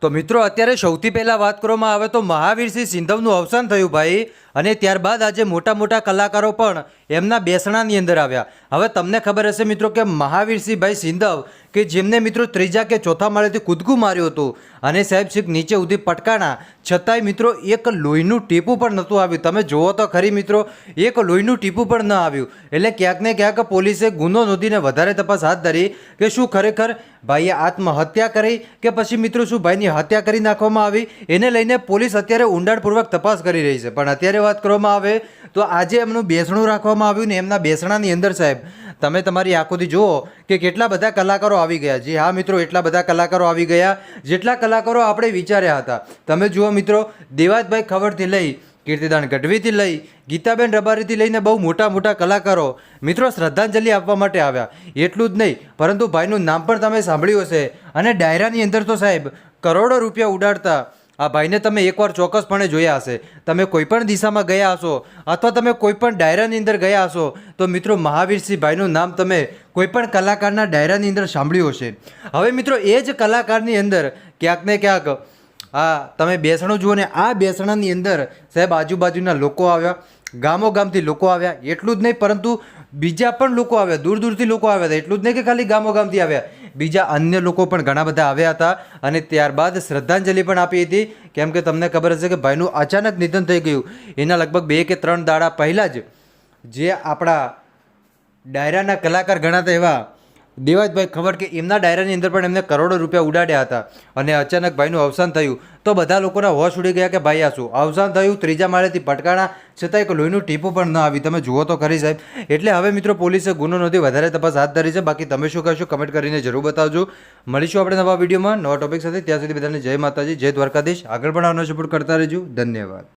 તો મિત્રો અત્યારે સૌથી પહેલાં વાત કરવામાં આવે તો મહાવીરસિંહ સિંધવનું અવસાન થયું ભાઈ, અને ત્યારબાદ આજે મોટા મોટા કલાકારો પણ એમના બેસણાની અંદર આવ્યા. હવે તમને ખબર હશે મિત્રો કે મહાવીરસિંહ ભાઈ સિંધવ કે જેમને મિત્રો ત્રીજા કે ચોથા માળેથી કૂદકું માર્યું હતું અને સાહેબ શીખ નીચે સુધી પટકાણા, છતાંય મિત્રો એક લોહીનું ટીપું પણ નહોતું આવ્યું. તમે જુઓ તો ખરી મિત્રો, એક લોહીનું ટીપું પણ ન આવ્યું. એટલે ક્યાંક ને ક્યાંક પોલીસે ગુનો નોંધીને વધારે તપાસ હાથ ધરી કે શું ખરેખર ભાઈએ આત્મહત્યા કરી કે પછી મિત્રો શું ભાઈની હત્યા કરી નાખવામાં આવી. એને લઈને પોલીસ અત્યારે ઊંડાણપૂર્વક તપાસ કરી રહી છે. પણ અત્યારે વાત કરવામાં આવે તો આજે એમનું બેસણું રાખવામાં આવ્યું ને એમના બેસણાની અંદર સાહેબ તમે તમારી આંખોથી જુઓ કે કેટલા બધા કલાકારો આવી ગયા. જી હા મિત્રો, એટલા બધા કલાકારો આવી ગયા જેટલા કલાકારો આપણે વિચાર્યા હતા. તમે જુઓ મિત્રો, દેવાજભાઈ ખવડથી લઈ કીર્તિદાન ગઢવીથી લઈ ગીતાબેન રબારીથી લઈને બહુ મોટા મોટા કલાકારો મિત્રો શ્રદ્ધાંજલિ આપવા માટે આવ્યા. એટલું જ નહીં પરંતુ ભાઈનું નામ પણ તમે સાંભળ્યું હશે. અને ડાયરાની અંદર તો સાહેબ કરોડો રૂપિયા ઉડાડતા આ ભાઈને તમે એકવાર ચોક્કસપણે જોયા હશે. તમે કોઈ પણ દિશામાં ગયા હશો અથવા તમે કોઈ પણ ડાયરાની અંદર ગયા હશો તો મિત્રો મહાવીરસિંહ ભાઈનું નામ તમે કોઈ પણ કલાકારના ડાયરાની અંદર સાંભળ્યું હશે. હવે મિત્રો એ જ કલાકારની અંદર ક્યાંક ને ક્યાંક તમે બેસણું જુઓ ને આ બેસણાની અંદર સાહેબ આજુબાજુના લોકો આવ્યા, ગામો ગામથી લોકો આવ્યા. એટલું જ નહીં પરંતુ બીજા પણ લોકો આવ્યા, દૂર દૂરથી લોકો આવ્યા હતા. એટલું જ નહીં કે ખાલી ગામો ગામથી આવ્યા, બીજા અન્ય લોકો પણ ઘણા બધા આવ્યા હતા. અને ત્યારબાદ શ્રદ્ધાંજલિ પણ આપી હતી. કેમ કે તમને ખબર હશે કે ભાઈનું અચાનક નિધન થઈ ગયું. એના લગભગ 2 કે 3 દાડા પહેલાં જ જે આપણા ડાયરાના કલાકાર ગણાતા એવા દેવાજભાઈ ખબર કે એમના ડાયરાની અંદર પણ એમને કરોડો રૂપિયા ઉડાડ્યા હતા. અને અચાનક ભાઈનું અવસાન થયું તો બધા લોકોના હોશ ઉડી ગયા કે ભાઈ આ શું અવસાન થયું, ત્રીજા માળેથી પટકાણા, છતાં એક લોહીનું ટીપું પણ ન આવી. તમે જુઓ તો ખરી સાહેબ. એટલે હવે મિત્રો પોલીસે ગુનો નોંધી વધારે તપાસ હાથ ધરી છે. બાકી તમે શું કહેશો કમેન્ટ કરીને જરૂર બતાવજો. મળીશું આપણે નવા વિડીયોમાં નવા ટોપિક સાથે. ત્યાં સુધી બધાને જય માતાજી, જય દ્વારકાધીશ. આગળ પણ આવવાનો સપોર્ટ કરતા રહેજો. ધન્યવાદ.